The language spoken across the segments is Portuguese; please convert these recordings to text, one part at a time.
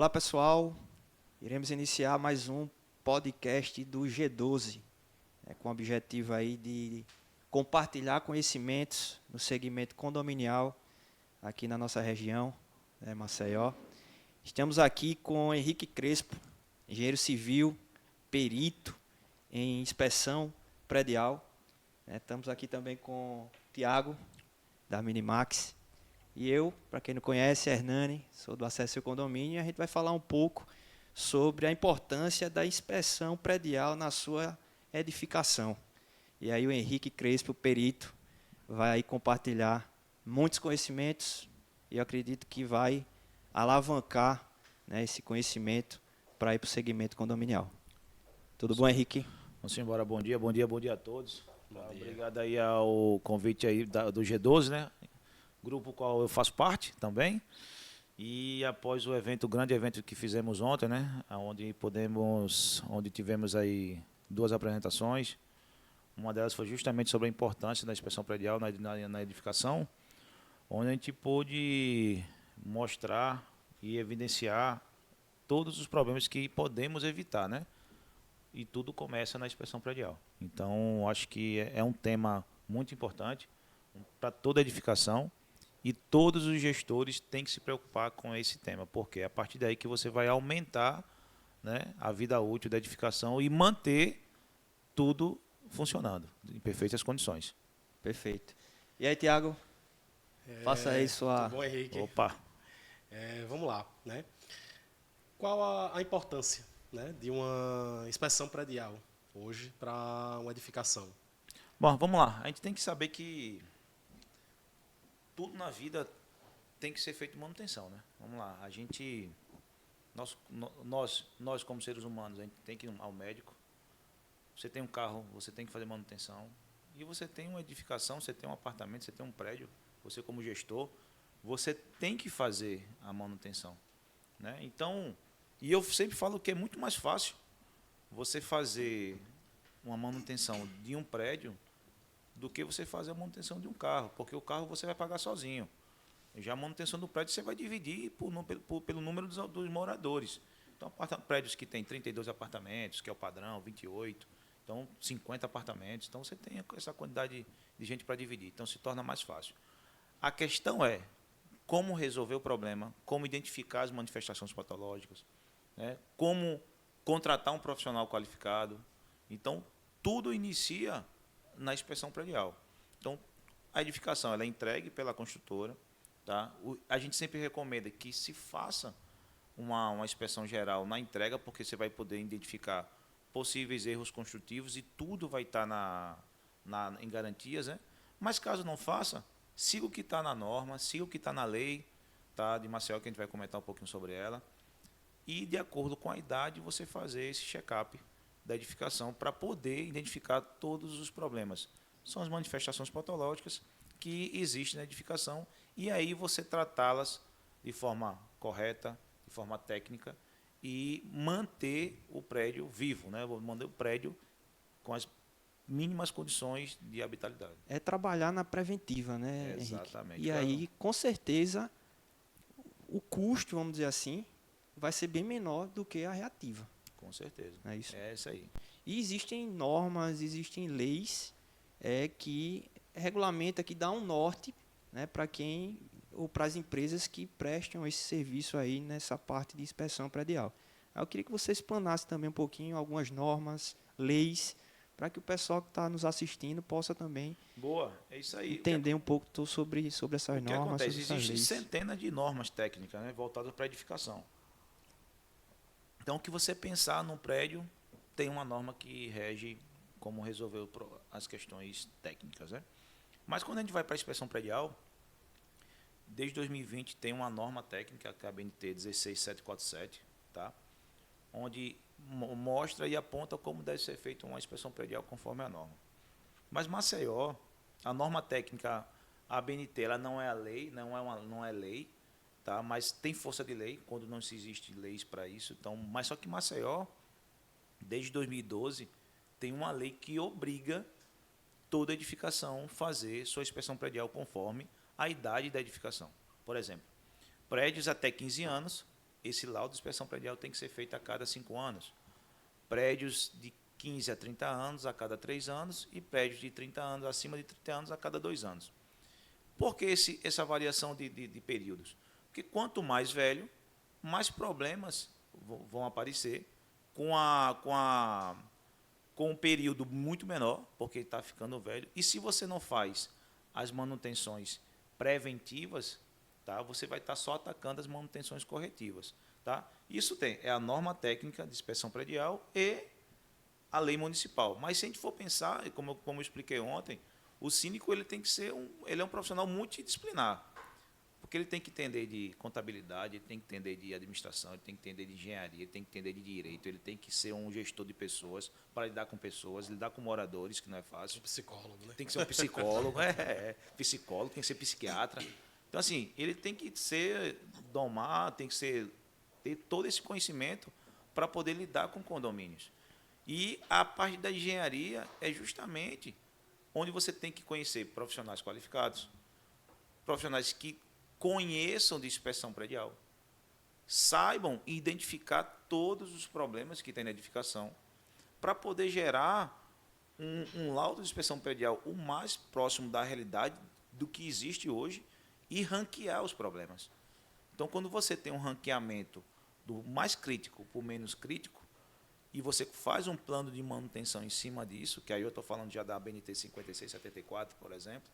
Olá, pessoal. Iremos iniciar mais um podcast do G12, com o objetivo aí de compartilhar conhecimentos no segmento condominial aqui na nossa região, Maceió. Estamos aqui com Henrique Crespo, engenheiro civil, perito em inspeção predial. Estamos aqui também com o Tiago, da Minimax. E eu, para quem não conhece, Hernani, sou do Acesso ao Condomínio, e a gente vai falar um pouco sobre a importância da inspeção predial na sua edificação. E aí o Henrique Crespo, perito, vai aí compartilhar muitos conhecimentos e eu acredito que vai alavancar, esse conhecimento para ir para o segmento condominial. Tudo bom, Henrique? Vamos embora, bom dia a todos. Obrigado aí ao convite aí do G12, né? Grupo qual eu faço parte também. E após o evento, o grande evento que fizemos ontem, né? Onde tivemos aí 2 apresentações. Uma delas foi justamente sobre a importância da inspeção predial na edificação, onde a gente pôde mostrar e evidenciar todos os problemas que podemos evitar, né? E tudo começa na inspeção predial. Então, acho que é um tema muito importante para toda edificação e todos os gestores têm que se preocupar com esse tema, porque é a partir daí que você vai aumentar, né, a vida útil da edificação e manter tudo funcionando em perfeitas condições. Perfeito. E aí, Tiago? Faça aí sua... Tudo bom, Henrique? Opa! Vamos lá, né? Qual a importância, né, de uma inspeção predial hoje para uma edificação? Bom, vamos lá. A gente tem que saber que tudo na vida tem que ser feito manutenção, né? Vamos lá. Nós como seres humanos, a gente tem que ir ao médico. Você tem um carro, você tem que fazer manutenção. E você tem uma edificação, você tem um apartamento, você tem um prédio. Você como gestor, você tem que fazer a manutenção, né? Então, e eu sempre falo que é muito mais fácil você fazer uma manutenção de um prédio do que você fazer a manutenção de um carro, porque o carro você vai pagar sozinho. Já a manutenção do prédio você vai dividir pelo número dos moradores. Então, prédios que tem 32 apartamentos, que é o padrão, 28, então 50 apartamentos, então você tem essa quantidade de gente para dividir, então se torna mais fácil. A questão é como resolver o problema, como identificar as manifestações patológicas, né? Como contratar um profissional qualificado. Então, tudo inicia na inspeção predial. Então, a edificação ela é entregue pela construtora, tá? A gente sempre recomenda que se faça uma inspeção geral na entrega, porque você vai poder identificar possíveis erros construtivos e tudo vai estar em garantias, né? Mas caso não faça, siga o que está na norma, siga o que está na lei, tá, de Maceió, que a gente vai comentar um pouquinho sobre ela, e de acordo com a idade você fazer esse check-up da edificação para poder identificar todos os problemas. São as manifestações patológicas que existem na edificação e aí você tratá-las de forma correta, de forma técnica e manter o prédio vivo, né? Manter o prédio com as mínimas condições de habitabilidade. É trabalhar na preventiva, né, Exatamente. Henrique? E aí, com certeza, o custo, vamos dizer assim, vai ser bem menor do que a reativa. Com certeza. É isso. É isso aí. E existem normas, existem leis que regulamenta, que dá um norte, né, para quem ou para as empresas que prestam esse serviço aí nessa parte de inspeção predial. Eu queria que você explanasse também um pouquinho algumas normas, leis, para que o pessoal que está nos assistindo possa também É isso aí. entender um pouco sobre essas normas, o que acontece? sobre essas Existem leis. centenas de normas técnicas, né, voltadas para a edificação. Então, o que você pensar num prédio, tem uma norma que rege como resolver as questões técnicas, né? Mas quando a gente vai para a inspeção predial, desde 2020 tem uma norma técnica, que é a BNT 16747, tá? Onde mostra e aponta como deve ser feita uma inspeção predial conforme a norma. Mas Maceió, a norma técnica, a BNT, ela não é a lei, não é lei, tá? Mas tem força de lei quando não se existe leis para isso. Então, mas só que Maceió, desde 2012, tem uma lei que obriga toda edificação a fazer sua inspeção predial conforme a idade da edificação. Por exemplo, prédios até 15 anos esse laudo de inspeção predial tem que ser feito a cada 5 anos. Prédios de 15 a 30 anos a cada 3 anos e prédios de 30 anos, acima de 30 anos, a cada 2 anos. Por que essa variação de períodos? Porque quanto mais velho, mais problemas vão aparecer com um período muito menor, porque está ficando velho. E se você não faz as manutenções preventivas, tá, você vai estar só atacando as manutenções corretivas. Tá? Isso é a norma técnica de inspeção predial e a lei municipal. Mas se a gente for pensar, como eu expliquei ontem, o síndico ele tem que ser ele é um profissional multidisciplinar, porque ele tem que entender de contabilidade, ele tem que entender de administração, ele tem que entender de engenharia, ele tem que entender de direito, ele tem que ser um gestor de pessoas, para lidar com pessoas, lidar com moradores, que não é fácil. Um psicólogo, né? Tem que ser um psicólogo, psicólogo, tem que ser psiquiatra. Então, assim, ele tem que tem que ter todo esse conhecimento para poder lidar com condomínios. E a parte da engenharia é justamente onde você tem que conhecer profissionais qualificados, profissionais que conheçam de inspeção predial, saibam identificar todos os problemas que tem na edificação, para poder gerar um laudo de inspeção predial o mais próximo da realidade do que existe hoje e ranquear os problemas. Então, quando você tem um ranqueamento do mais crítico para o menos crítico, e você faz um plano de manutenção em cima disso, que aí eu estou falando já da ABNT 5674, por exemplo,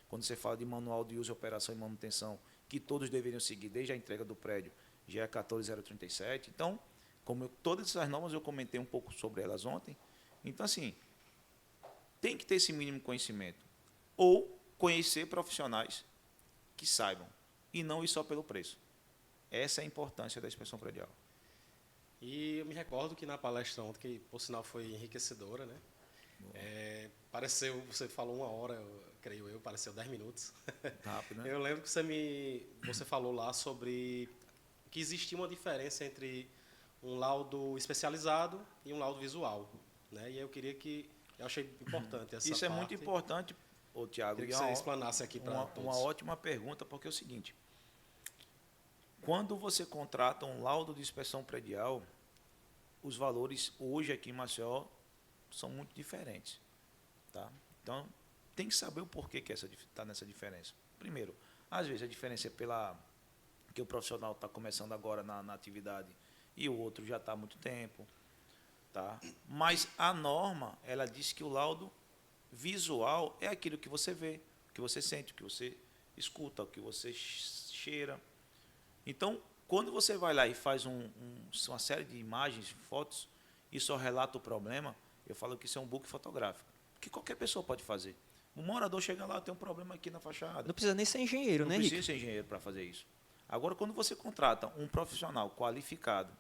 quando você fala de manual de uso, operação e manutenção, que todos deveriam seguir desde a entrega do prédio, já é 14037. Então, todas essas normas eu comentei um pouco sobre elas ontem. Então, assim, tem que ter esse mínimo conhecimento. Ou conhecer profissionais que saibam, e não ir só pelo preço. Essa é a importância da inspeção predial. E eu me recordo que na palestra ontem, que por sinal foi enriquecedora, né? Pareceu, você falou 1 hora, creio eu, pareceu 10 minutos. Rápido, né? Eu lembro que você falou lá sobre que existia uma diferença entre um laudo especializado e um laudo visual, né? E eu achei importante essa parte. Isso é muito importante, Tiago. Queria que você explanasse aqui para todos. Uma ótima pergunta, porque é o seguinte: quando você contrata um laudo de inspeção predial, os valores hoje aqui em Maceió são muito diferentes. Tá? Então, tem que saber o porquê que está nessa diferença. Primeiro, às vezes a diferença é que o profissional está começando agora na atividade e o outro já está há muito tempo. Tá? Mas a norma, ela diz que o laudo visual é aquilo que você vê, o que você sente, o que você escuta, o que você cheira. Então, quando você vai lá e faz uma série de imagens, fotos, e só relata o problema, eu falo que isso é um book fotográfico, que qualquer pessoa pode fazer. Um morador chega lá, tem um problema aqui na fachada. Não precisa nem ser engenheiro, né, Não precisa Henrique? ser engenheiro para fazer isso. Agora, quando você contrata um profissional qualificado,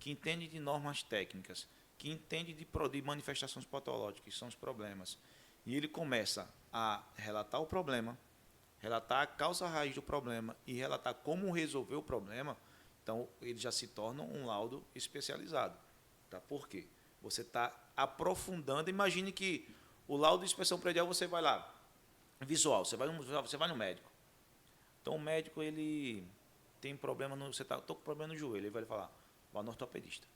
que entende de normas técnicas, que entende de manifestações patológicas, que são os problemas, e ele começa a relatar o problema, relatar a causa raiz do problema e relatar como resolver o problema, então ele já se torna um laudo especializado. Tá? Por quê? Você está aprofundando. Imagine que o laudo de inspeção predial, você vai lá, visual, você vai no médico. Então o médico, ele tem problema, estou com problema no joelho, ele vai falar, vá no ortopedista.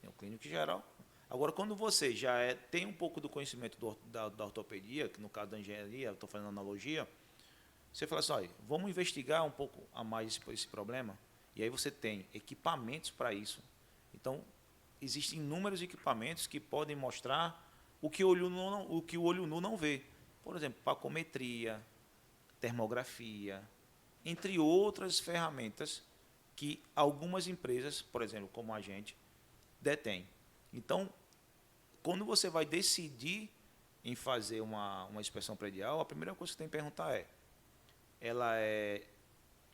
Tem o clínico geral. Agora, quando você já tem um pouco do conhecimento da ortopedia, que no caso da engenharia, estou fazendo analogia, você fala assim, olha, vamos investigar um pouco a mais esse problema, e aí você tem equipamentos para isso. Então, existem inúmeros equipamentos que podem mostrar o que o olho nu não vê. Por exemplo, pacometria, termografia, entre outras ferramentas que algumas empresas, por exemplo, como a gente, detêm. Então, quando você vai decidir em fazer uma inspeção predial, a primeira coisa que você tem que perguntar ela é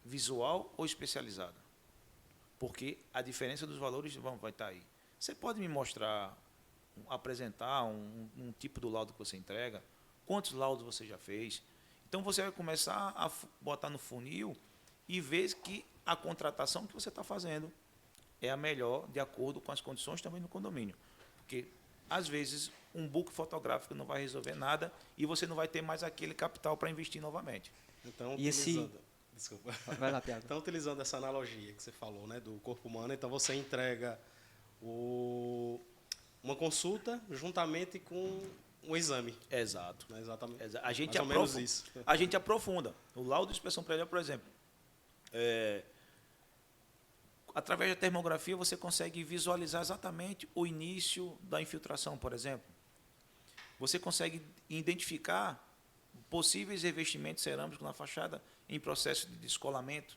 visual ou especializada? Porque a diferença dos valores vai estar aí. Você pode me mostrar, apresentar um tipo do laudo que você entrega? Quantos laudos você já fez? Então, você vai começar a botar no funil e ver que a contratação que você está fazendo é a melhor de acordo com as condições também do condomínio. Porque, às vezes, um book fotográfico não vai resolver nada e você não vai ter mais aquele capital para investir novamente. Então, Desculpa. Vai lá, Tiago. Então, utilizando essa analogia que você falou, né, do corpo humano, então você entrega uma consulta juntamente com um exame. Exato. Né, exatamente. A gente Mais ou menos isso. A gente aprofunda. O laudo de inspeção predial, por exemplo, através da termografia você consegue visualizar exatamente o início da infiltração, por exemplo. Você consegue identificar possíveis revestimentos cerâmicos na fachada em processo de descolamento,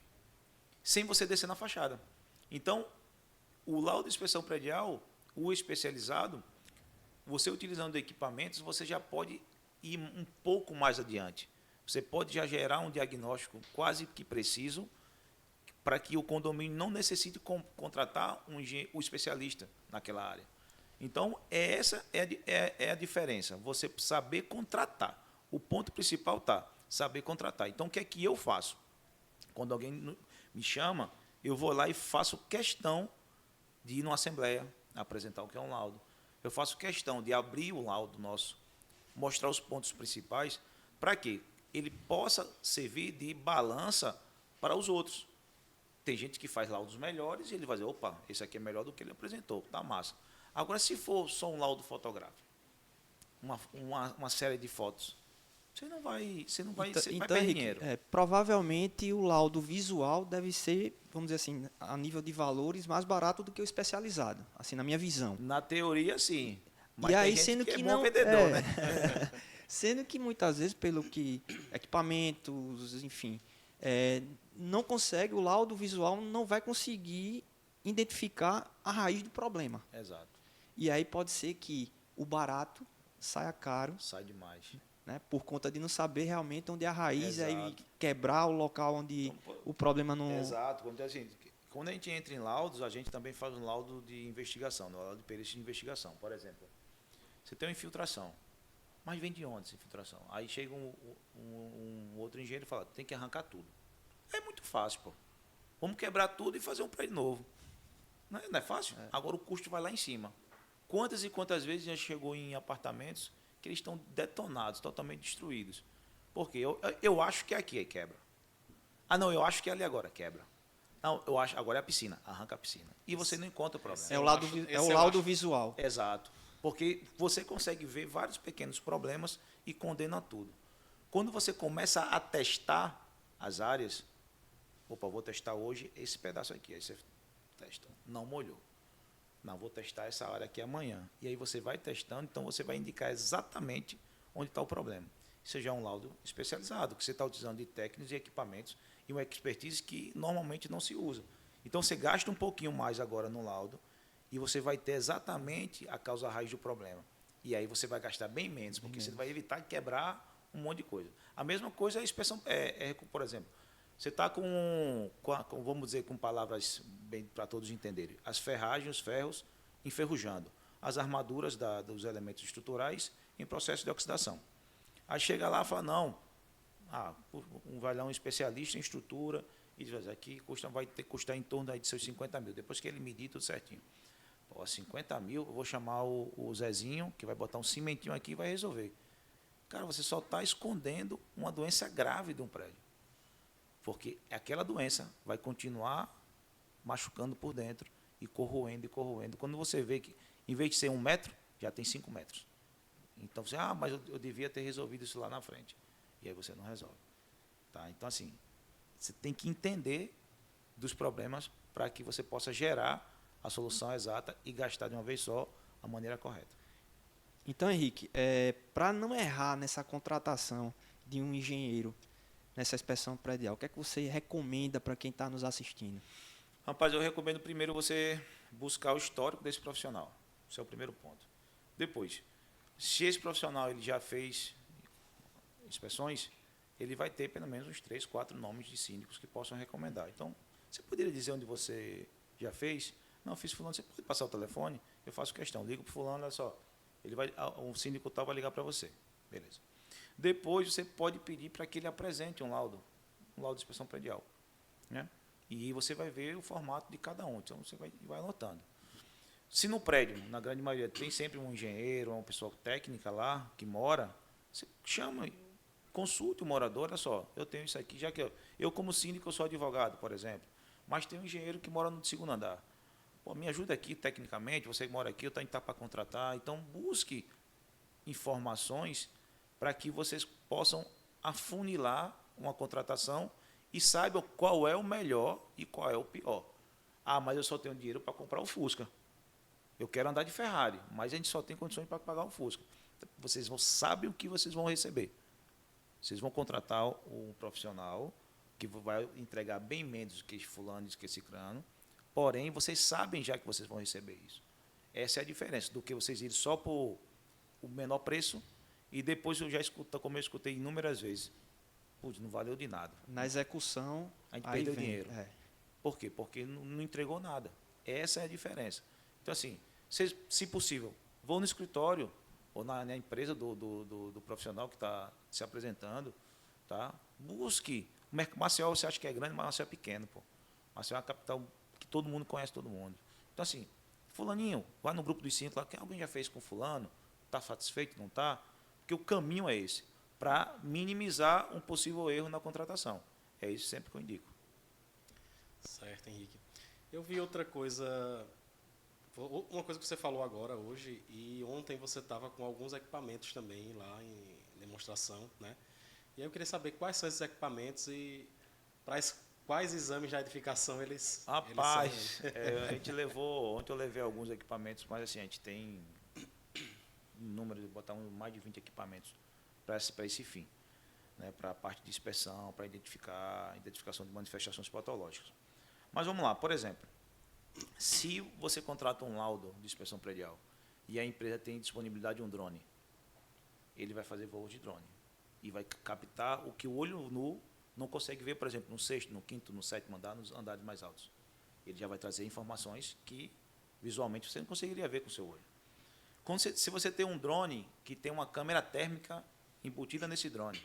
sem você descer na fachada. Então, o laudo de inspeção predial, o especializado, você utilizando equipamentos, você já pode ir um pouco mais adiante. Você pode já gerar um diagnóstico quase que preciso para que o condomínio não necessite contratar um especialista naquela área. Então, essa é a diferença, você saber contratar. O ponto principal está saber contratar. Então, o que é que eu faço? Quando alguém me chama, eu vou lá e faço questão de ir numa assembleia, apresentar o que é um laudo. Eu faço questão de abrir o laudo nosso, mostrar os pontos principais, para que ele possa servir de balança para os outros. Tem gente que faz laudos melhores e ele vai dizer, opa, esse aqui é melhor do que ele apresentou, tá massa. Agora, se for só um laudo fotográfico, uma série de fotos, você não vai perder Henrique, dinheiro. Provavelmente o laudo visual deve ser, vamos dizer assim, a nível de valores, mais barato do que o especializado, assim, na minha visão. Na teoria, sim. Mas E tem aí, gente sendo que é que bom não, vendedor, né? sendo que muitas vezes, pelo que equipamentos, enfim, não consegue, o laudo visual não vai conseguir identificar a raiz do problema. Exato. E aí pode ser que o barato saia caro, Sai demais. né, por conta de não saber realmente onde é a raiz, Exato. aí quebrar o local onde Então, o problema não... Exato. Quando a gente entra em laudos, a gente também faz um laudo de investigação, um laudo de perícia de investigação. Por exemplo, você tem uma infiltração, mas vem de onde essa infiltração? Aí chega um outro engenheiro e fala, tem que arrancar tudo. É muito fácil, pô. Vamos quebrar tudo e fazer um prédio novo. Não é fácil? Agora o custo vai lá em cima. Quantas e quantas vezes já chegou em apartamentos que eles estão detonados, totalmente destruídos? Porque eu acho que aqui quebra. Ah, não, eu acho que ali agora quebra. Não, eu acho agora é a piscina, arranca a piscina. E você não encontra o problema. É o laudo visual. Exato. Porque você consegue ver vários pequenos problemas e condena tudo. Quando você começa a testar as áreas, opa, vou testar hoje esse pedaço aqui. Aí você testa, não molhou. Não, vou testar essa área aqui amanhã. E aí você vai testando, então você vai indicar exatamente onde está o problema. Isso já é um laudo especializado, que você está utilizando de técnicos e equipamentos e uma expertise que normalmente não se usa. Então você gasta um pouquinho mais agora no laudo e você vai ter exatamente a causa raiz do problema. E aí você vai gastar bem menos, porque você vai evitar quebrar um monte de coisa. A mesma coisa é a inspeção, por exemplo, você está vamos dizer com palavras bem para todos entenderem, as ferragens, os ferros enferrujando, as armaduras dos elementos estruturais em processo de oxidação. Aí chega lá e fala, não, vai lá um especialista em estrutura e diz, aqui vai ter que custar em torno aí de seus 50 mil, depois que ele medir tudo certinho. Pô, 50 mil, eu vou chamar o Zezinho, que vai botar um cimentinho aqui e vai resolver. Cara, você só está escondendo uma doença grave de um prédio. Porque aquela doença vai continuar machucando por dentro e corroendo e corroendo. Quando você vê que, em vez de ser 1 metro, já tem 5 metros. Então você, mas eu devia ter resolvido isso lá na frente. E aí você não resolve. Tá? Então, assim, você tem que entender dos problemas para que você possa gerar a solução exata e gastar de uma vez só a maneira correta. Então, Henrique, para não errar nessa contratação de um engenheiro, nessa inspeção predial, o que é que você recomenda para quem está nos assistindo? Rapaz, eu recomendo primeiro você buscar o histórico desse profissional. Esse é o primeiro ponto. Depois, se esse profissional ele já fez inspeções, ele vai ter pelo menos uns 3, 4 nomes de síndicos que possam recomendar. Então, você poderia dizer onde você já fez? Não, fiz fulano, você pode passar o telefone? Eu faço questão, ligo para fulano, olha só, um síndico tal vai ligar para você. Beleza. Depois você pode pedir para que ele apresente um laudo de inspeção predial, né? E você vai ver o formato de cada um, então você vai anotando. Se no prédio, na grande maioria, tem sempre um engenheiro, uma pessoa técnica lá, que mora, você chama consulte o morador, olha só, eu tenho isso aqui, já que eu como síndico, eu sou advogado, por exemplo, mas tem um engenheiro que mora no segundo andar. Pô, me ajuda aqui tecnicamente, você que mora aqui, eu tenho que estar para contratar. Então, busque informações para que vocês possam afunilar uma contratação e saibam qual é o melhor e qual é o pior. Ah, mas eu só tenho dinheiro para comprar o Fusca. Eu quero andar de Ferrari, mas a gente só tem condições para pagar o Fusca. Vocês sabem o que vocês vão receber. Vocês vão contratar um profissional que vai entregar bem menos do que esse fulano, que esse ciclano, porém, vocês sabem já que vocês vão receber isso. Essa é a diferença do que vocês irem só por o menor preço e depois eu já escuto, como eu escutei inúmeras vezes, putz, não valeu de nada. Na execução, A gente aí perdeu vem, dinheiro. é. Por quê? Porque não entregou nada. Essa é a diferença. Então, assim, vocês, se possível, vão no escritório ou na empresa do profissional que está se apresentando, tá? Busque. Maceió, você acha que é grande, mas Maceió é pequeno, pô. Maceió é uma capital que todo mundo conhece todo mundo. Então, assim, fulaninho, vai no grupo dos 5 lá, que alguém já fez com fulano, está satisfeito, não está? Porque o caminho é esse, para minimizar um possível erro na contratação. É isso sempre que eu indico. Certo, Henrique. Eu vi outra coisa, uma coisa que você falou agora, hoje, e ontem você estava com alguns equipamentos também lá em demonstração, né? E aí eu queria saber quais são esses equipamentos e para quais exames de edificação eles Rapaz, a gente levou, ontem eu levei alguns equipamentos, mas assim, a gente tem um número de botar mais de 20 equipamentos para esse fim, né? Para a parte de inspeção, para identificação de manifestações patológicas. Mas vamos lá, por exemplo, se você contrata um laudo de inspeção predial e a empresa tem disponibilidade de um drone, ele vai fazer voos de drone e vai captar o que o olho nu não consegue ver, por exemplo, no sexto, no quinto, no sétimo andar, nos andares mais altos. Ele já vai trazer informações que visualmente você não conseguiria ver com o seu olho. Se você tem um drone que tem uma câmera térmica embutida nesse drone,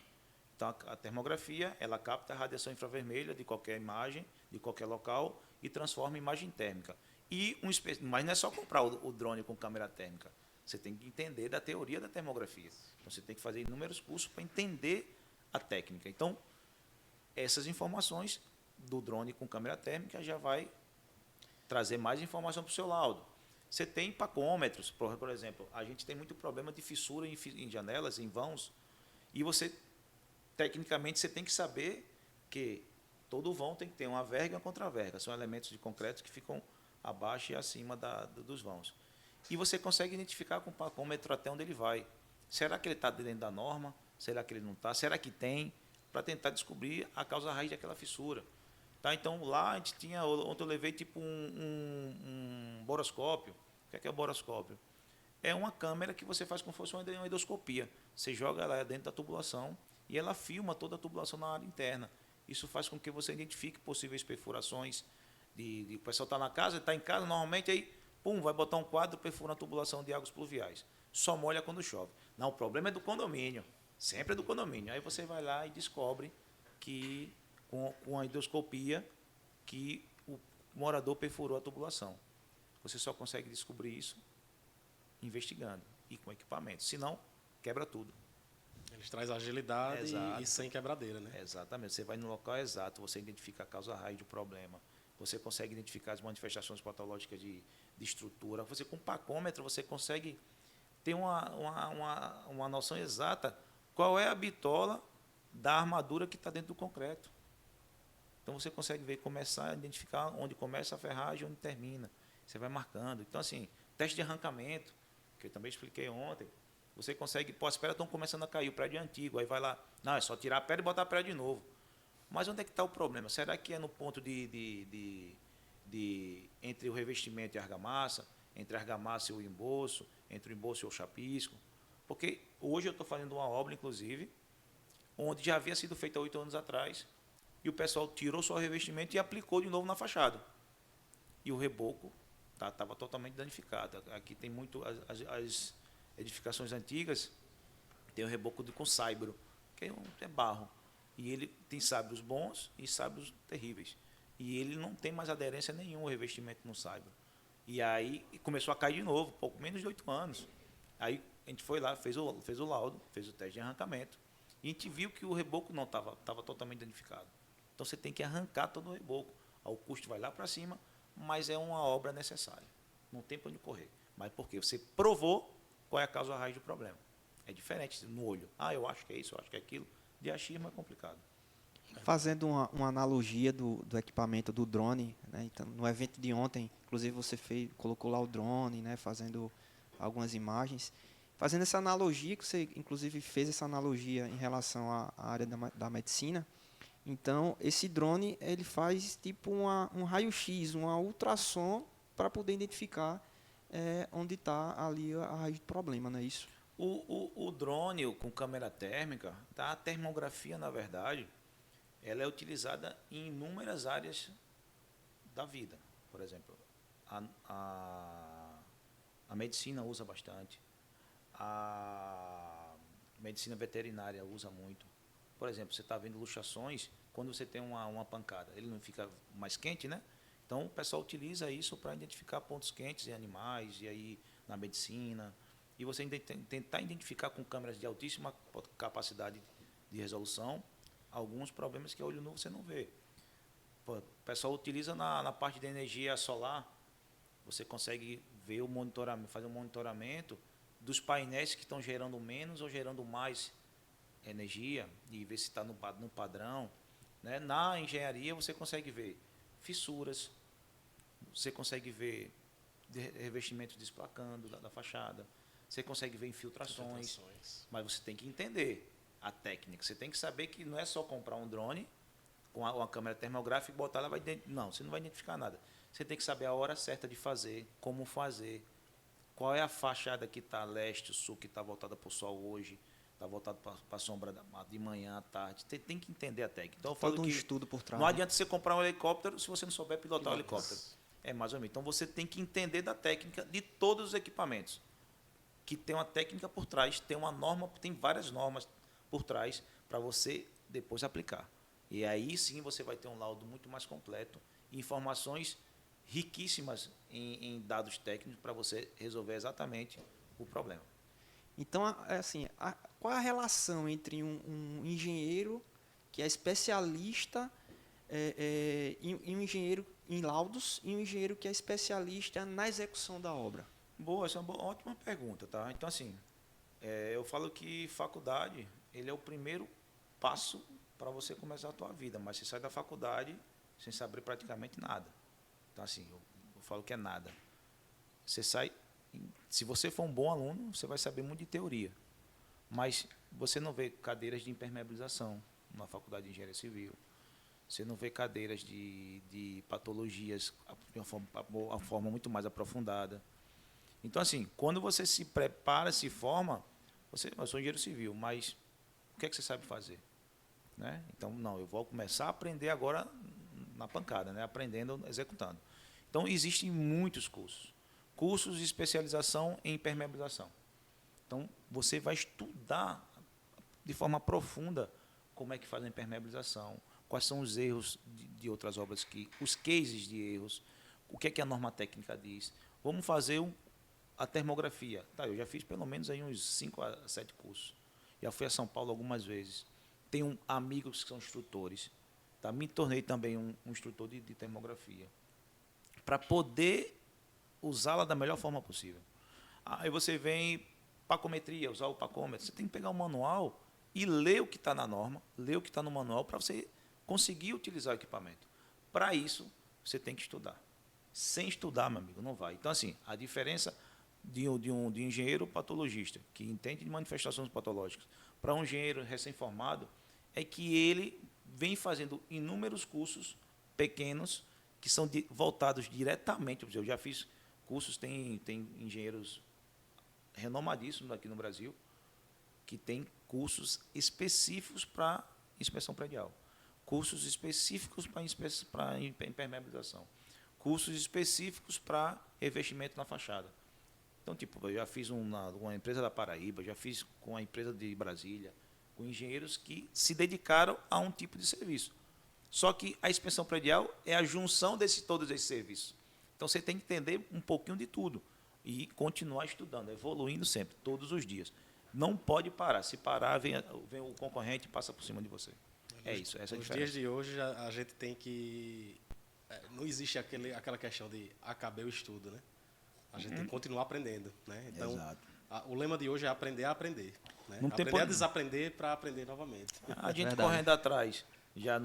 então a termografia ela capta a radiação infravermelha de qualquer imagem, de qualquer local e transforma em imagem térmica. Mas não é só comprar o drone com câmera térmica. Você tem que entender da teoria da termografia. Então, você tem que fazer inúmeros cursos para entender a técnica. Então, essas informações do drone com câmera térmica já vai trazer mais informação para o seu laudo. Você tem pacômetros, por exemplo, a gente tem muito problema de fissura em janelas, em vãos, e você, tecnicamente, você tem que saber que todo vão tem que ter uma verga e uma contraverga. São elementos de concreto que ficam abaixo e acima dos vãos. E você consegue identificar com o pacômetro até onde ele vai. Será que ele está dentro da norma? Será que ele não está? Será que tem? Para tentar descobrir a causa raiz daquela fissura. Tá? Então, lá a gente tinha, ontem eu levei tipo um boroscópio. O que é o boroscópio? É uma câmera que você faz como se fosse uma endoscopia. Você joga ela dentro da tubulação e ela filma toda a tubulação na área interna. Isso faz com que você identifique possíveis perfurações. O pessoal está na casa, está em casa, normalmente aí, pum, vai botar um quadro, perfura a tubulação de águas pluviais. Só molha quando chove. Não, o problema é do condomínio. Sempre é do condomínio. Aí você vai lá e descobre que, com a endoscopia, que o morador perfurou a tubulação. Você só consegue descobrir isso investigando e com equipamento. Senão, quebra tudo. Eles trazem agilidade e sem quebradeira, né? Exatamente. Você vai no local exato, você identifica a causa raiz do problema. Você consegue identificar as manifestações patológicas de estrutura. Você, com pacômetro, você consegue ter uma noção exata qual é a bitola da armadura que está dentro do concreto. Então, você consegue ver, começar a identificar onde começa a ferragem e onde termina. Você vai marcando. Então, assim, teste de arrancamento, que eu também expliquei ontem, você consegue, as pedras estão começando a cair, o prédio é antigo, aí vai lá, não, é só tirar a pedra e botar a pedra de novo. Mas onde é que está o problema? Será que é no ponto entre o revestimento e a argamassa, entre a argamassa e o embolso, entre o embolso e o chapisco? Porque hoje eu estou fazendo uma obra, inclusive, onde já havia sido feita 8 anos atrás, e o pessoal tirou só o revestimento e aplicou de novo na fachada. E o reboco estava totalmente danificado. Aqui tem muito, as edificações antigas, tem o reboco com saibro, que é barro. E ele tem saibros bons e saibros terríveis. E ele não tem mais aderência nenhuma ao revestimento no saibro. E aí começou a cair de novo, pouco menos de 8 anos. Aí a gente foi lá, fez o laudo, fez o teste de arrancamento E a gente viu que o reboco não estava totalmente danificado. Então você tem que arrancar todo o reboco. O custo vai lá para cima, mas é uma obra necessária. Não tem para onde correr. Mas por quê? Você provou qual é a causa raiz do problema. É diferente no olho. Eu acho que é isso, eu acho que é aquilo. De achismo é complicado. Fazendo uma analogia do equipamento do drone, né? Então, no evento de ontem, inclusive você colocou lá o drone, né? Fazendo algumas imagens. Fazendo essa analogia, que você inclusive fez essa analogia em relação à área da medicina. Então, esse drone ele faz tipo um raio-x, uma ultrassom para poder identificar onde está ali a raiz do problema, não é isso? O drone com câmera térmica, a termografia, na verdade, ela é utilizada em inúmeras áreas da vida. Por exemplo, a medicina usa bastante, a medicina veterinária usa muito. Por exemplo, você está vendo luxações, quando você tem uma pancada, ele não fica mais quente, né? Então, o pessoal utiliza isso para identificar pontos quentes em animais, e aí na medicina. E você tentar identificar com câmeras de altíssima capacidade de resolução alguns problemas que a olho nu você não vê. O pessoal utiliza na parte de energia solar, você consegue ver fazer um monitoramento dos painéis que estão gerando menos ou gerando mais energia e ver se está no padrão. Né? Na engenharia você consegue ver fissuras, você consegue ver revestimentos desplacando da fachada, você consegue ver infiltrações, mas você tem que entender a técnica. Você tem que saber que não é só comprar um drone com uma câmera termográfica e botar, ela vai não, você não vai identificar nada. Você tem que saber a hora certa de fazer, como fazer, qual é a fachada que está leste, sul, que está voltada para o sol hoje, está voltada para a sombra de manhã, à tarde. Você tem que entender a técnica. Então, eu falo Todo um que estudo por trás. não adianta você comprar um helicóptero se você não souber pilotar o helicóptero. É mais ou menos. Então, você tem que entender da técnica de todos os equipamentos, que tem uma técnica por trás, tem uma norma, tem várias normas por trás para você depois aplicar. E aí sim você vai ter um laudo muito mais completo, informações riquíssimas em dados técnicos para você resolver exatamente o problema. Então, assim, qual a relação entre um engenheiro que é especialista e um engenheiro em laudos e um engenheiro que é especialista na execução da obra? Boa, essa é uma ótima pergunta, tá? Então, assim, eu falo que faculdade, ele é o primeiro passo para você começar a tua vida, mas você sai da faculdade sem saber praticamente nada. Então, assim, eu falo que é nada. Você sai, se você for um bom aluno, você vai saber muito de teoria, mas você não vê cadeiras de impermeabilização na faculdade de engenharia civil, você não vê cadeiras de patologias de uma forma muito mais aprofundada. Então, assim, quando você se prepara, se forma, eu sou engenheiro civil, mas o que é que você sabe fazer? Né? Então, não, eu vou começar a aprender agora na pancada, né? Aprendendo, executando. Então, existem muitos cursos de especialização em impermeabilização. Então, você vai estudar de forma profunda como é que faz a impermeabilização, quais são os erros de outras obras, os cases de erros, o que é que a norma técnica diz. Vamos fazer a termografia. Tá, eu já fiz pelo menos aí uns 5 a 7 cursos. Já fui a São Paulo algumas vezes. Tenho amigos que são instrutores. Tá? Me tornei também um instrutor de termografia. Para poder usá-la da melhor forma possível. Aí você vem pacometria, usar o pacômetro. Você tem que pegar o manual e ler o que está na norma, ler o que está no manual para você conseguir utilizar o equipamento. Para isso, você tem que estudar. Sem estudar, meu amigo, não vai. Então, assim, a diferença de engenheiro patologista, que entende de manifestações patológicas, para um engenheiro recém-formado, é que ele vem fazendo inúmeros cursos pequenos que são voltados diretamente. Eu já fiz cursos, tem engenheiros renomadíssimos aqui no Brasil, que tem cursos específicos para inspeção predial, cursos específicos para impermeabilização, cursos específicos para revestimento na fachada. Então, tipo, eu já fiz uma empresa da Paraíba, já fiz com a empresa de Brasília, com engenheiros que se dedicaram a um tipo de serviço. Só que a inspeção predial é a junção de todos esses serviços. Então, você tem que entender um pouquinho de tudo e continuar estudando, evoluindo sempre, todos os dias. Não pode parar. Se parar, vem o concorrente e passa por cima de você. É isso, essa é a Nos diferença. dias de hoje, a gente tem que... não existe aquela questão de acabei o estudo, né? A gente tem que continuar aprendendo, né? Então, Exato. o lema de hoje é aprender a aprender. Né? Não tem Aprender a por- desaprender para aprender novamente. A gente Verdade. correndo atrás já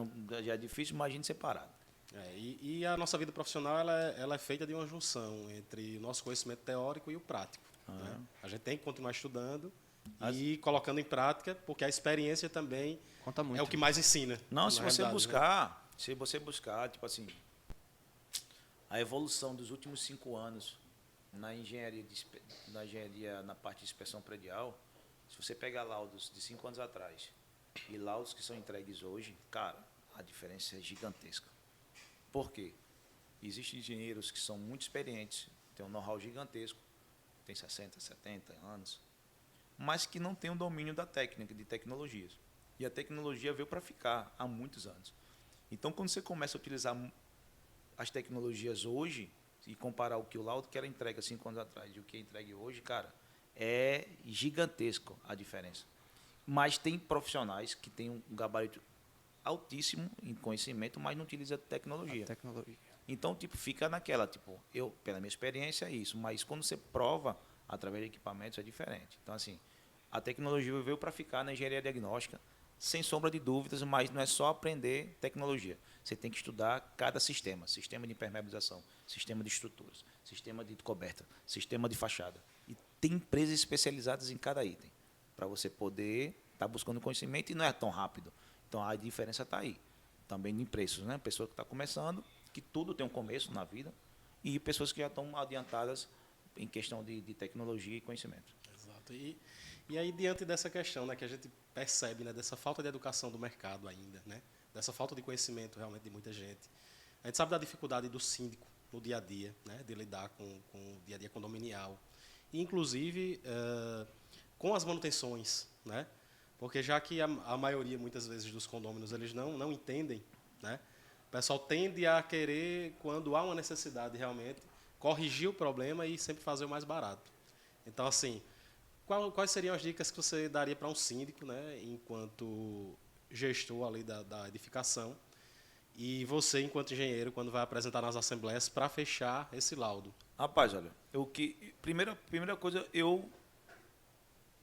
é difícil, imagine separado. E a nossa vida profissional ela é feita de uma junção entre o nosso conhecimento teórico e o prático. Né? A gente tem que continuar estudando e colocando em prática, porque a experiência também Conta muito. é o que mais ensina. Não, na se você realidade, né? buscar, tipo assim, a evolução dos últimos 5 anos na engenharia, na parte de inspeção predial, se você pegar laudos de 5 anos atrás e laudos que são entregues hoje, cara, a diferença é gigantesca. Por quê? Existem engenheiros que são muito experientes, têm um know-how gigantesco, têm 60, 70 anos, mas que não têm o domínio da técnica, de tecnologias. E a tecnologia veio para ficar há muitos anos. Então, quando você começa a utilizar as tecnologias hoje e comparar o que o laudo que era entregue há 5 anos atrás e o que é entregue hoje, cara, é gigantesco a diferença. Mas tem profissionais que têm um gabarito altíssimo em conhecimento, mas não utilizam tecnologia. Tecnologia. Então, tipo, fica naquela, tipo, eu, pela minha experiência, é isso, mas quando você prova através de equipamentos é diferente. Então, assim, a tecnologia veio para ficar na engenharia diagnóstica, sem sombra de dúvidas, mas não é só aprender tecnologia. Você tem que estudar cada sistema, sistema de impermeabilização, sistema de estruturas, sistema de coberta, sistema de fachada. E tem empresas especializadas em cada item, para você poder estar buscando conhecimento e não é tão rápido. Então, a diferença está aí. Também em preços, né? Pessoa que está começando, que tudo tem um começo na vida, e pessoas que já estão adiantadas em questão de tecnologia e conhecimento. Exato. E aí, diante dessa questão, né, que a gente percebe, né, dessa falta de educação do mercado ainda, né, dessa falta de conhecimento realmente de muita gente, a gente sabe da dificuldade do síndico no dia a dia, né, de lidar com o dia a dia condominial, e, inclusive, com as manutenções, né, porque já que a maioria, muitas vezes, dos condôminos eles não entendem, né, o pessoal tende a querer, quando há uma necessidade realmente, corrigir o problema e sempre fazer o mais barato. Então, assim, quais seriam as dicas que você daria para um síndico, né, enquanto gestor ali da edificação, e você, enquanto engenheiro, quando vai apresentar nas assembleias, para fechar esse laudo? Rapaz, olha, primeira coisa, eu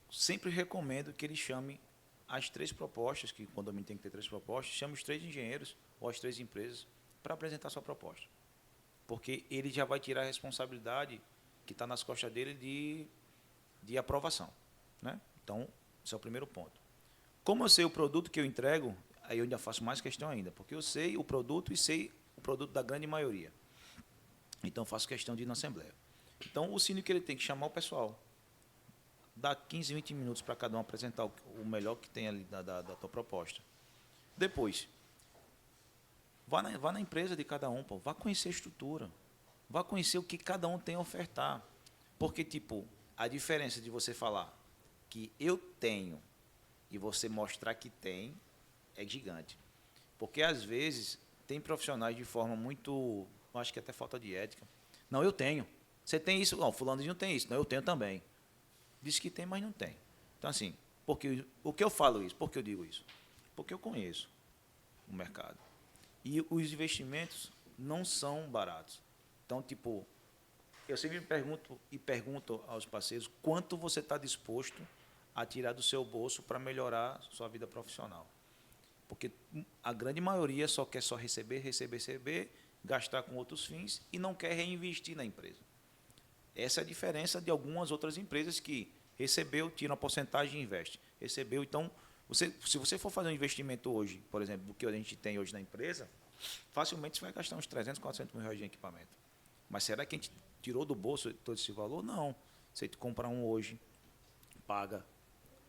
sempre recomendo que ele chame as 3 propostas, que o condomínio tem que ter 3 propostas, chame os 3 engenheiros ou as 3 empresas para apresentar sua proposta. Porque ele já vai tirar a responsabilidade que está nas costas dele de aprovação. Né? Então, esse é o primeiro ponto. Como eu sei o produto que eu entrego, aí eu ainda faço mais questão ainda, porque eu sei o produto e sei o produto da grande maioria. Então, faço questão de ir na Assembleia. Então, o síndico ele tem que chamar o pessoal, dar 15, 20 minutos para cada um apresentar o melhor que tem ali da tua proposta. Depois, vá na empresa de cada um, pô, vá conhecer a estrutura, vá conhecer o que cada um tem a ofertar. Porque, tipo, a diferença de você falar que eu tenho e você mostrar que tem é gigante. Porque, às vezes, tem profissionais de forma muito, eu acho que até falta de ética. Não, eu tenho. Você tem isso? Não, fulano não tem isso. Não, eu tenho também. Diz que tem, mas não tem. Então, assim, o que eu falo isso? Por que eu digo isso? Porque eu conheço o mercado. E os investimentos não são baratos. Então, tipo, eu sempre pergunto aos parceiros quanto você está disposto a tirar do seu bolso para melhorar sua vida profissional. Porque a grande maioria só quer receber, gastar com outros fins e não quer reinvestir na empresa. Essa é a diferença de algumas outras empresas que recebeu, tira uma porcentagem e investe. Recebeu, então, se você for fazer um investimento hoje, por exemplo, do que a gente tem hoje na empresa, facilmente você vai gastar uns 300, 400 mil reais de equipamento. Mas será que a gente tirou do bolso todo esse valor? Não. Você compra um hoje, paga.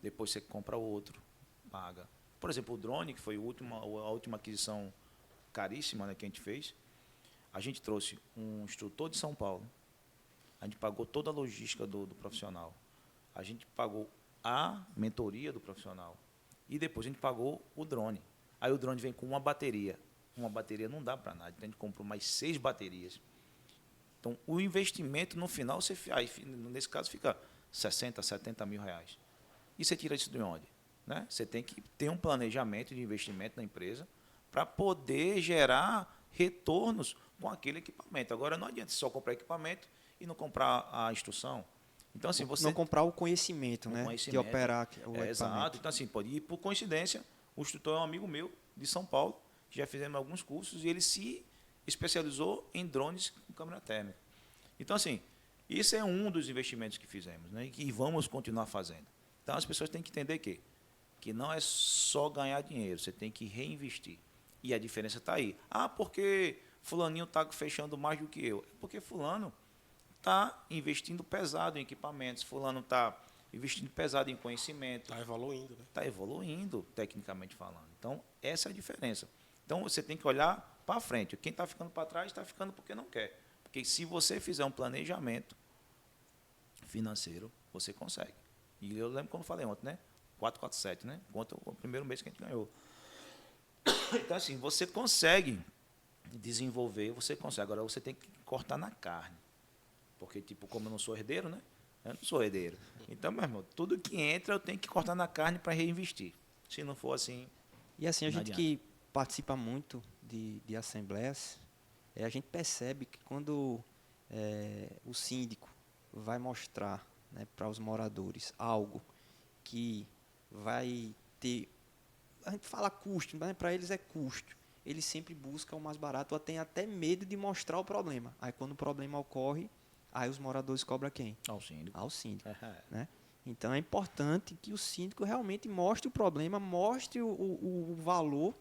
Depois você compra outro, paga. Por exemplo, o drone, que foi a última aquisição caríssima, né, que a gente fez, a gente trouxe um instrutor de São Paulo, a gente pagou toda a logística do profissional, a gente pagou a mentoria do profissional e depois a gente pagou o drone. Aí o drone vem com uma bateria não dá para nada, então a gente comprou mais 6 baterias. Então, o investimento no final, nesse caso, fica 60, 70 mil reais. E você tira isso de onde? Né? Você tem que ter um planejamento de investimento na empresa para poder gerar retornos com aquele equipamento. Agora, não adianta só comprar equipamento e não comprar a instrução. Então, assim, você... Não comprar o conhecimento, O né? conhecimento. De operar o equipamento. Exato. Então, assim, pode ir por coincidência, o instrutor é um amigo meu de São Paulo, que já fizemos alguns cursos, e ele se especializou em drones com câmera térmica. Então, assim, isso é um dos investimentos que fizemos, né? E que vamos continuar fazendo. Então, as pessoas têm que entender que não é só ganhar dinheiro, você tem que reinvestir. E a diferença está aí. Ah, porque fulaninho está fechando mais do que eu. É porque fulano está investindo pesado em equipamentos, fulano está investindo pesado em conhecimento. Está evoluindo, né? Está evoluindo, tecnicamente falando. Então, essa é a diferença. Então, você tem que olhar para frente. Quem está ficando para trás está ficando porque não quer. Porque se você fizer um planejamento financeiro, você consegue. E eu lembro como eu falei ontem, né? 447, né? Conta o primeiro mês que a gente ganhou. Então, assim, você consegue desenvolver, você consegue. Agora, você tem que cortar na carne. Porque, tipo, como eu não sou herdeiro, né? Eu não sou herdeiro. Então, meu irmão, tudo que entra eu tenho que cortar na carne para reinvestir. Se não for assim... E assim, a não gente adianta. que participa muito de assembleias, a gente percebe que quando o síndico vai mostrar, né, para os moradores algo que vai ter... A gente fala custo, mas para eles é custo. Eles sempre buscam o mais barato ou tem até medo de mostrar o problema. Aí, quando o problema ocorre, aí os moradores cobram quem? Ao síndico. Ao síndico. Né? Então, é importante que o síndico realmente mostre o problema, mostre o valor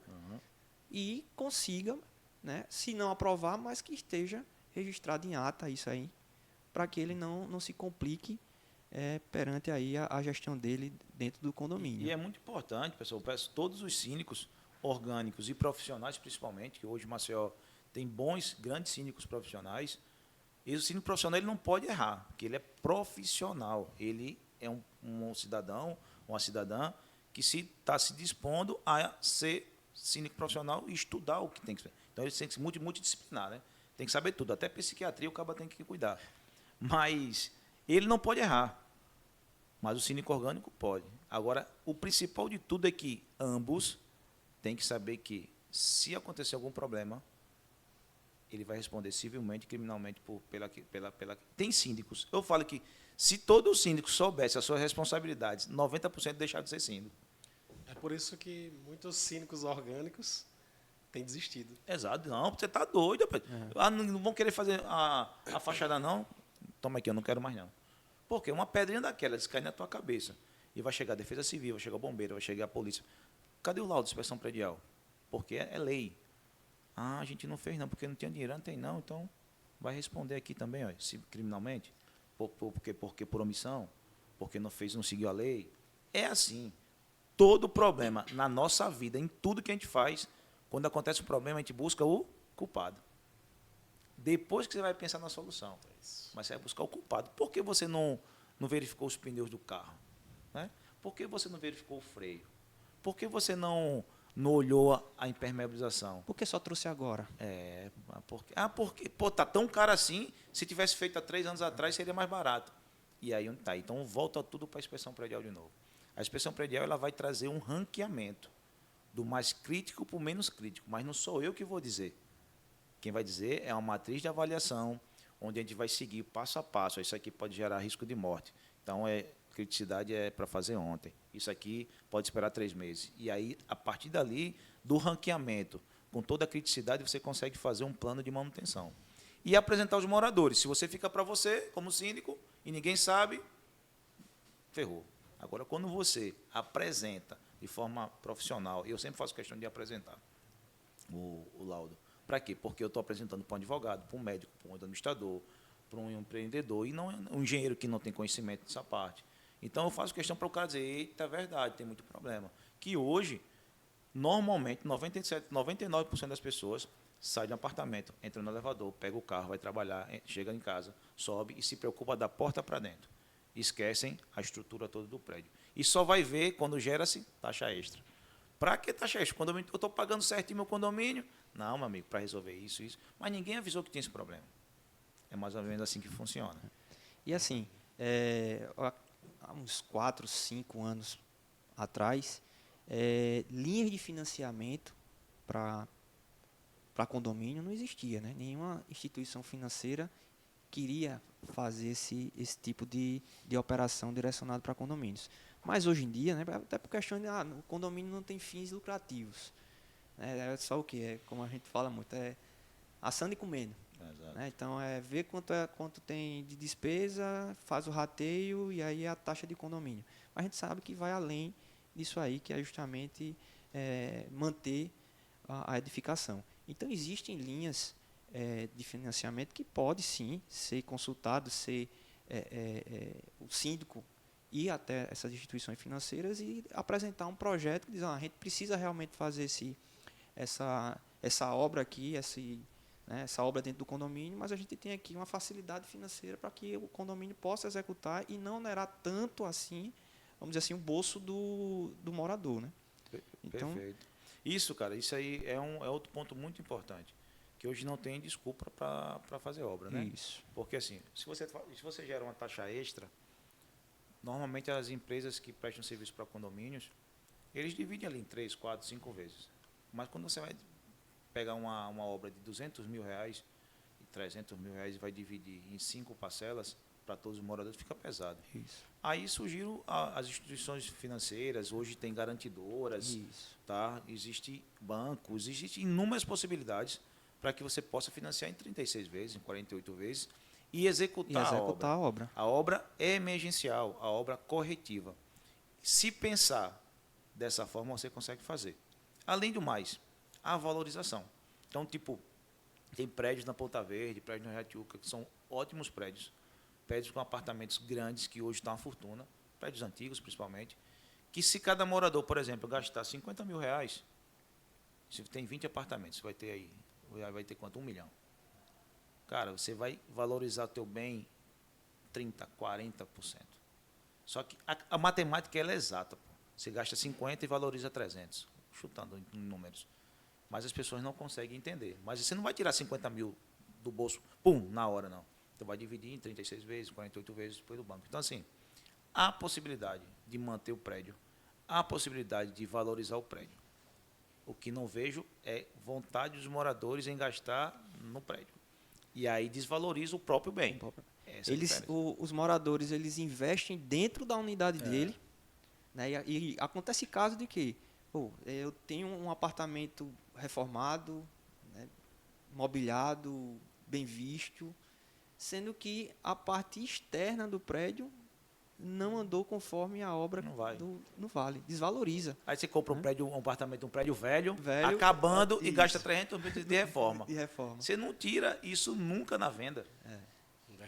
e consiga, né, se não aprovar, mas que esteja registrado em ata isso aí, para que ele não se complique perante aí a gestão dele dentro do condomínio. E é muito importante, pessoal, eu peço todos os síndicos orgânicos e profissionais, principalmente, que hoje Maceió tem bons, grandes síndicos profissionais. E o síndico profissional ele não pode errar, porque ele é profissional. Ele é um cidadão, uma cidadã que está se dispondo a ser síndico profissional e estudar o que tem que ser. Então, ele tem que ser multidisciplinar, né? Tem que saber tudo. Até psiquiatria o cara tem que cuidar. Mas ele não pode errar. Mas o síndico orgânico pode. Agora, o principal de tudo é que ambos têm que saber que, se acontecer algum problema, ele vai responder civilmente e criminalmente pela... Tem síndicos. Eu falo que, se todo síndico soubesse as suas responsabilidades, 90% deixaram de ser síndico. É por isso que muitos síndicos orgânicos têm desistido. Exato. Não, você está doido, rapaz. Ah, não vão querer fazer a fachada, não? Toma aqui, eu não quero mais, não. Por quê? Uma pedrinha daquelas cai na tua cabeça. E vai chegar a Defesa Civil, vai chegar o bombeiro, vai chegar a polícia. Cadê o laudo de inspeção predial? Porque é lei. Ah, a gente não fez não, porque não tinha dinheiro. Não tem não, então vai responder aqui também, ó, se, criminalmente. Porque por omissão, porque não fez, não seguiu a lei. É assim. Todo problema na nossa vida, em tudo que a gente faz, quando acontece um problema, a gente busca o culpado. Depois que você vai pensar na solução. Mas você vai buscar o culpado. Por que você não verificou os pneus do carro? Né? Por que você não verificou o freio? Por que você não olhou a impermeabilização? Por que só trouxe agora? Porque tá tão caro assim, se tivesse feito há 3 anos atrás, seria mais barato. E aí onde está? Então volta tudo para a inspeção predial de novo. A inspeção predial ela vai trazer um ranqueamento do mais crítico para o menos crítico, mas não sou eu que vou dizer. Quem vai dizer é uma matriz de avaliação, onde a gente vai seguir passo a passo. Isso aqui pode gerar risco de morte. Então, criticidade é para fazer ontem. Isso aqui pode esperar 3 meses. E aí, a partir dali, do ranqueamento, com toda a criticidade, você consegue fazer um plano de manutenção. E apresentar aos moradores. Se você fica para você, como síndico, e ninguém sabe, ferrou. Agora, quando você apresenta de forma profissional, eu sempre faço questão de apresentar o laudo. Para quê? Porque eu estou apresentando para um advogado, para um médico, para um administrador, para um empreendedor, e não um engenheiro que não tem conhecimento dessa parte. Então, eu faço questão para o cara dizer, eita, é verdade, tem muito problema. Que hoje, normalmente, 99% das pessoas saem de um apartamento, entra no elevador, pega o carro, vai trabalhar, chega em casa, sobe e se preocupa da porta para dentro. Esquecem a estrutura toda do prédio. E só vai ver quando gera-se taxa extra. Para que taxa extra? Quando eu estou pagando certinho meu condomínio? Não, meu amigo, para resolver isso. Mas ninguém avisou que tinha esse problema. É mais ou menos assim que funciona. E assim, há uns 4, 5 anos atrás, linhas de financiamento para condomínio não existia, né? Nenhuma instituição financeira queria fazer esse tipo de operação direcionada para condomínios. Mas hoje em dia, né, até por questão de o condomínio não tem fins lucrativos. É só o que? Como a gente fala muito, assando e comendo. Exato. Né? Então, ver quanto tem de despesa, faz o rateio e aí a taxa de condomínio. Mas a gente sabe que vai além disso aí, que é justamente manter a edificação. Então, existem linhas de financiamento que pode sim ser consultado, o síndico ir até essas instituições financeiras e apresentar um projeto que diz, a gente precisa realmente fazer essa obra aqui, essa obra dentro do condomínio, mas a gente tem aqui uma facilidade financeira para que o condomínio possa executar e não onerar tanto assim, vamos dizer assim, o bolso do morador. Né? Então, perfeito. Isso, cara, isso aí é outro ponto muito importante, que hoje não tem desculpa para fazer obra, né? Isso. Porque assim, se você gera uma taxa extra, normalmente as empresas que prestam serviço para condomínios, eles dividem ali em 3, 4, 5 vezes. Mas quando você vai pegar uma obra de R$200 mil e R$300 mil e vai dividir em 5 parcelas para todos os moradores, fica pesado. Isso. Aí surgiram as instituições financeiras, hoje tem garantidoras, Isso. tá? Existe bancos, existem inúmeras possibilidades para que você possa financiar em 36 vezes, em 48 vezes e executar a obra. A obra é emergencial, a obra corretiva. Se pensar dessa forma, você consegue fazer. Além do mais, a valorização. Então, tipo, tem prédios na Ponta Verde, prédios na Jatiuca, que são ótimos prédios com apartamentos grandes, que hoje estão uma fortuna, prédios antigos principalmente, que se cada morador, por exemplo, gastar R$50 mil, se tem 20 apartamentos, vai ter quanto? 1 milhão. Cara, você vai valorizar o teu bem 30%, 40%. Só que a matemática ela é exata. Pô. Você gasta 50 e valoriza 300, chutando em números. Mas as pessoas não conseguem entender. Mas você não vai tirar 50 mil do bolso, na hora, não. Você vai dividir em 36 vezes, 48 vezes depois do banco. Então, assim, há possibilidade de manter o prédio, há possibilidade de valorizar o prédio. O que não vejo é vontade dos moradores em gastar no prédio. E aí desvaloriza o próprio bem. Os moradores eles investem dentro da unidade dele, né? E acontece caso de que eu tenho um apartamento reformado, né, mobiliado, bem visto, sendo que a parte externa do prédio não andou conforme a obra no vale, desvaloriza. Aí você compra um prédio velho acabando e isso. gasta 300 mil de reforma. De reforma. Você não tira isso nunca na venda.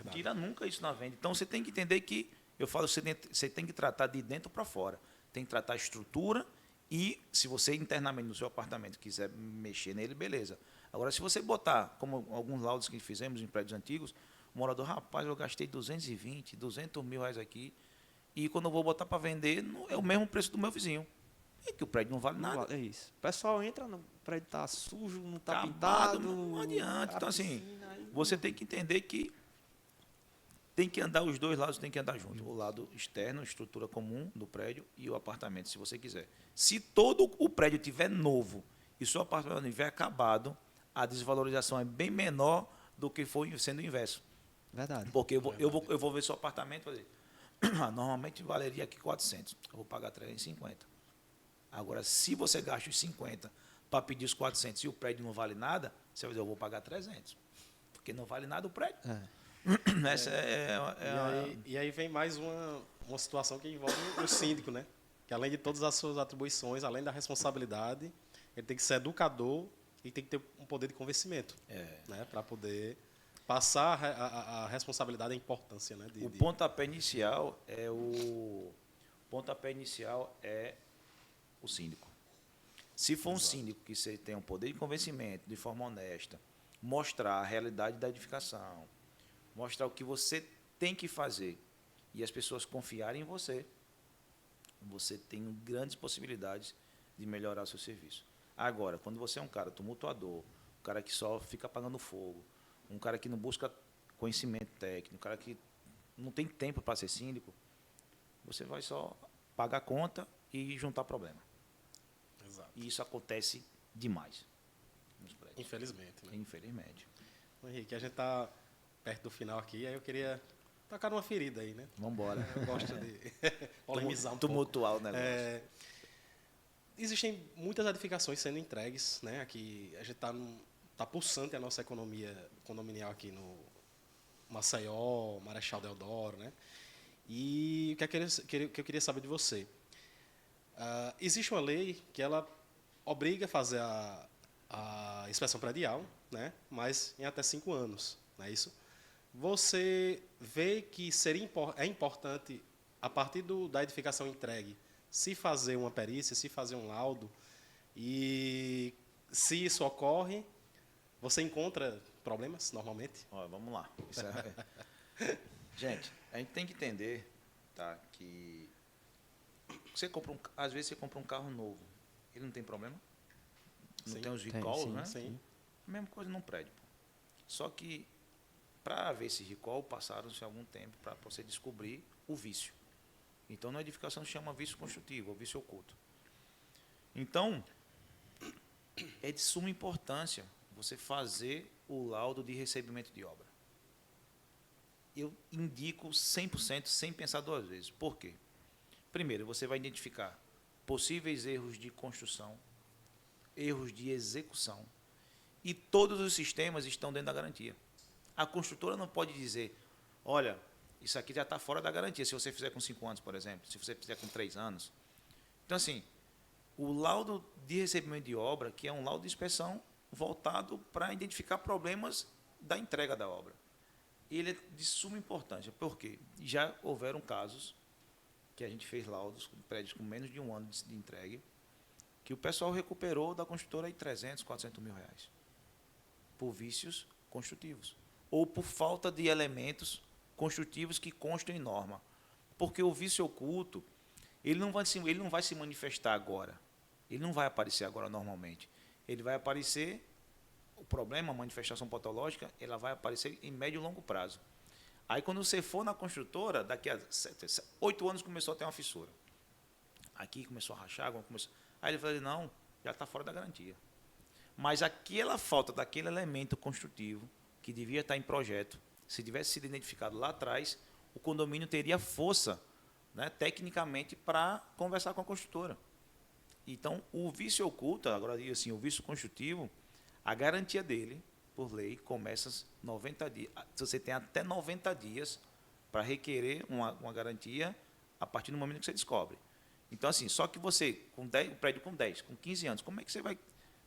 Não tira nunca isso na venda. Então você tem que entender que, eu falo, você tem que tratar de dentro para fora. Tem que tratar a estrutura e, se você internamente no seu apartamento quiser mexer nele, beleza. Agora, se você botar, como alguns laudos que fizemos em prédios antigos, o morador, rapaz, eu gastei 220, 200 mil reais aqui, e quando eu vou botar para vender, é o mesmo preço do meu vizinho. É que o prédio não vale nada. É isso. O pessoal entra, o prédio está sujo, não está Acabado, pintado. não adianta. Então, assim, você tem que entender que tem que andar, os dois lados tem que andar junto. O lado externo, estrutura comum do prédio, e o apartamento, se você quiser. Se todo o prédio estiver novo e seu apartamento estiver acabado, a desvalorização é bem menor do que foi sendo o inverso. Verdade. Porque eu vou ver seu apartamento e fazer. Normalmente valeria aqui 400. Eu vou pagar 350. Agora, se você gasta os 50 para pedir os 400 e o prédio não vale nada, você vai dizer, eu vou pagar 300. Porque não vale nada o prédio. Essa E aí vem mais uma situação que envolve o síndico, né? Que além de todas as suas atribuições, além da responsabilidade, ele tem que ser educador e tem que ter um poder de convencimento, né? Para poder passar a responsabilidade e a importância, né? O pontapé inicial é o síndico. Se for um síndico que você tem um poder de convencimento, de forma honesta, mostrar a realidade da edificação, mostrar o que você tem que fazer e as pessoas confiarem em você, você tem grandes possibilidades de melhorar o seu serviço. Agora, quando você é um cara tumultuador, um cara que só fica apagando fogo, um cara que não busca conhecimento técnico, um cara que não tem tempo para ser síndico, você vai só pagar a conta e juntar problema. Exato. E isso acontece demais nos prédios. Infelizmente, né? Infelizmente. Henrique, a gente está perto do final aqui, aí eu queria tocar numa ferida aí, né? Vamos embora. Eu gosto de polemizar um pouco. Tumultuar o negócio. Existem muitas edificações sendo entregues, né? Aqui a gente tá pulsante a nossa economia condominial aqui no Maceió, Marechal Deodoro, né? E o que eu queria saber de você? Existe uma lei que ela obriga a fazer a inspeção predial, né? Mas em até 5 anos, não é isso? Você vê que é importante, a partir da edificação entregue, se fazer uma perícia, se fazer um laudo, e se isso ocorre, você encontra problemas normalmente? Olha, vamos lá. Gente, a gente tem que entender, tá, que às vezes você compra um carro novo, ele não tem problema? Não Sim. tem os recalls, né? Sim. A mesma coisa num prédio. Pô. Só que, para haver esse recall, passaram-se algum tempo para você descobrir o vício. Então, na edificação se chama vício construtivo, ou vício oculto. Então, é de suma importância você fazer o laudo de recebimento de obra. Eu indico 100%, sem pensar 2 vezes. Por quê? Primeiro, você vai identificar possíveis erros de construção, erros de execução, e todos os sistemas estão dentro da garantia. A construtora não pode dizer, olha, isso aqui já está fora da garantia, se você fizer com 5 anos, por exemplo, se você fizer com 3 anos. Então, assim, o laudo de recebimento de obra, que é um laudo de inspeção voltado para identificar problemas da entrega da obra. Ele é de suma importância, porque já houveram casos que a gente fez laudos com prédios com menos de 1 ano de entregue, que o pessoal recuperou da construtora aí 300, 400 mil reais, por vícios construtivos, ou por falta de elementos construtivos que constam em norma. Porque o vício oculto, ele não vai se manifestar agora, ele não vai aparecer agora normalmente, ele vai aparecer, o problema, a manifestação patológica, ela vai aparecer em médio e longo prazo. Aí quando você for na construtora, daqui a 8 anos começou a ter uma fissura. Aqui começou a rachar, aí ele falou, não, já está fora da garantia. Mas aquela falta daquele elemento construtivo, que devia estar em projeto, se tivesse sido identificado lá atrás, o condomínio teria força, né, tecnicamente, para conversar com a construtora. Então, o vício oculto, agora assim, o vício construtivo, a garantia dele, por lei, começa 90 dias. Você tem até 90 dias para requerer uma garantia a partir do momento que você descobre. Então, assim, só que você, com 10, o prédio com 10, com 15 anos, como é que você vai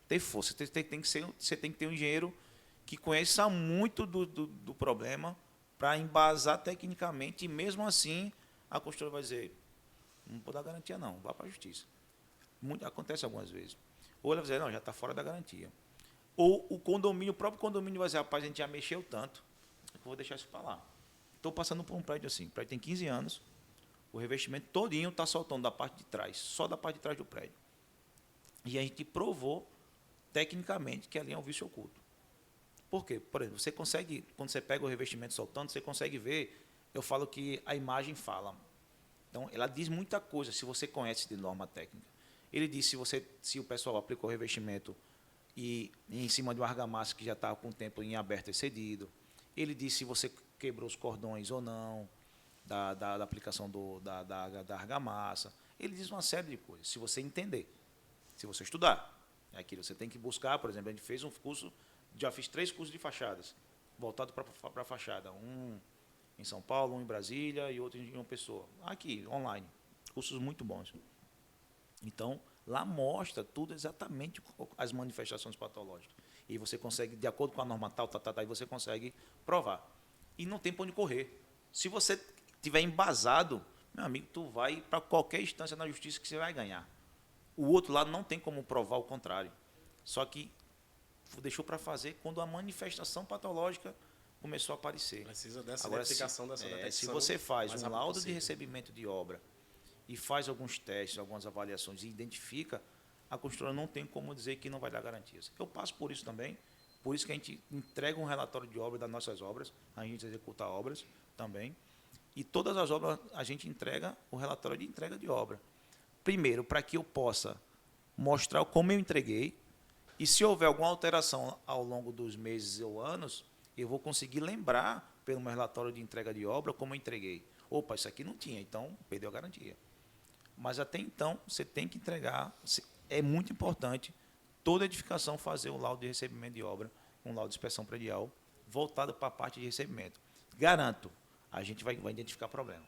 ter força? Você tem que ter um engenheiro que conheça muito do problema para embasar tecnicamente, e mesmo assim a construtora vai dizer, não vou dar garantia não, vá para a justiça. Acontece algumas vezes. Ou ela vai dizer, não, já está fora da garantia. Ou o próprio condomínio vai dizer, rapaz, a gente já mexeu tanto, que eu vou deixar isso para lá. Estou passando por um prédio assim, o prédio tem 15 anos, o revestimento todinho está soltando da parte de trás, só da parte de trás do prédio. E a gente provou, tecnicamente, que ali é um vício oculto. Por quê? Por exemplo, você consegue, quando você pega o revestimento soltando, você consegue ver, eu falo que a imagem fala. Então, ela diz muita coisa, se você conhece de norma técnica. Ele diz se o pessoal aplicou o revestimento e em cima de uma argamassa que já estava com o tempo em aberto e cedido. Ele diz se você quebrou os cordões ou não da aplicação da argamassa. Ele diz uma série de coisas, se você entender, se você estudar. É aquilo, você tem que buscar, por exemplo, a gente fez um curso, já fiz 3 cursos de fachadas, voltado para a fachada. Um em São Paulo, um em Brasília e outro em João Pessoa. Aqui, online. Cursos muito bons. Então, lá mostra tudo exatamente as manifestações patológicas. E você consegue, de acordo com a norma tal, aí você consegue provar. E não tem para onde correr. Se você tiver embasado, meu amigo, tu vai para qualquer instância na justiça que você vai ganhar. O outro lado não tem como provar o contrário. Só que deixou para fazer quando a manifestação patológica começou a aparecer. Precisa dessa Agora, identificação, dessa detecção. Se você faz mais um rápido laudo de possível. recebimento de obra e faz alguns testes, algumas avaliações e identifica, a construtora não tem como dizer que não vai dar garantias. Eu passo por isso também, por isso que a gente entrega um relatório de obra das nossas obras, a gente executa obras também, E todas as obras a gente entrega o relatório de entrega de obra. Primeiro, para que eu possa mostrar como eu entreguei, e se houver alguma alteração ao longo dos meses ou anos, eu vou conseguir lembrar pelo meu relatório de entrega de obra como eu entreguei. Opa, isso aqui não tinha, então perdeu a garantia. Mas até então, você tem que entregar, é muito importante toda edificação fazer o laudo de recebimento de obra, um laudo de inspeção predial, voltado para a parte de recebimento. Garanto, a gente vai identificar problema.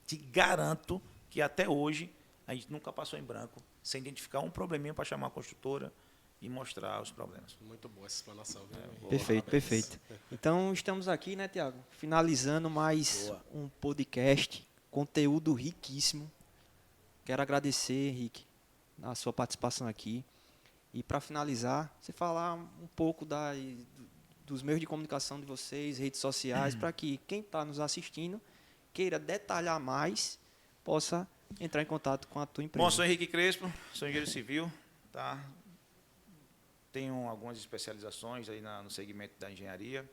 Te garanto que até hoje a gente nunca passou em branco sem identificar um probleminha para chamar a construtora e mostrar os problemas. Muito boa essa explanação. Viu? Perfeito, Parabéns. perfeito. Então, estamos aqui, né, Tiago? Finalizando mais Boa. um podcast, conteúdo riquíssimo. Quero agradecer, Henrique, a sua participação aqui. E para finalizar, você falar um pouco dos meios de comunicação de vocês, redes sociais, para que quem está nos assistindo queira detalhar mais, possa entrar em contato com a tua empresa. Bom, sou Henrique Crespo, sou engenheiro civil, tá? Tenho algumas especializações aí no segmento da engenharia.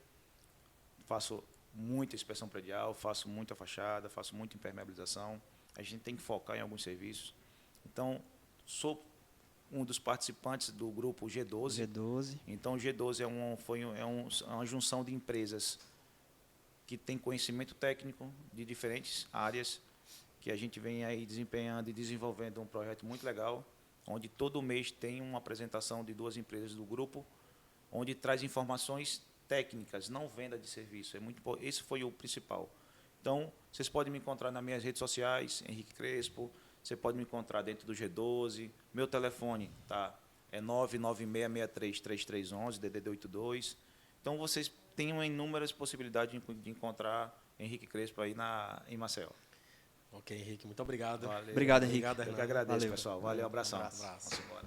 Faço muita inspeção predial, faço muita fachada, faço muita impermeabilização. A gente tem que focar em alguns serviços. Então, sou um dos participantes do grupo G12. G12. Então, o G12 é uma junção de empresas que tem conhecimento técnico de diferentes áreas, que a gente vem aí desempenhando e desenvolvendo um projeto muito legal, onde todo mês tem uma apresentação de 2 empresas do grupo, onde traz informações técnicas, não venda de serviço. Esse foi o principal. Então, vocês podem me encontrar nas minhas redes sociais, Henrique Crespo, você pode me encontrar dentro do G12, meu telefone é 996633311, DDD 82. Então, vocês têm inúmeras possibilidades de encontrar Henrique Crespo aí em Maceió. Ok, Henrique, muito obrigado. Valeu. Obrigado, Henrique. Obrigado, Eu que Hernando. agradeço, Valeu. pessoal. Valeu, abração. Um abraço. Vamos embora.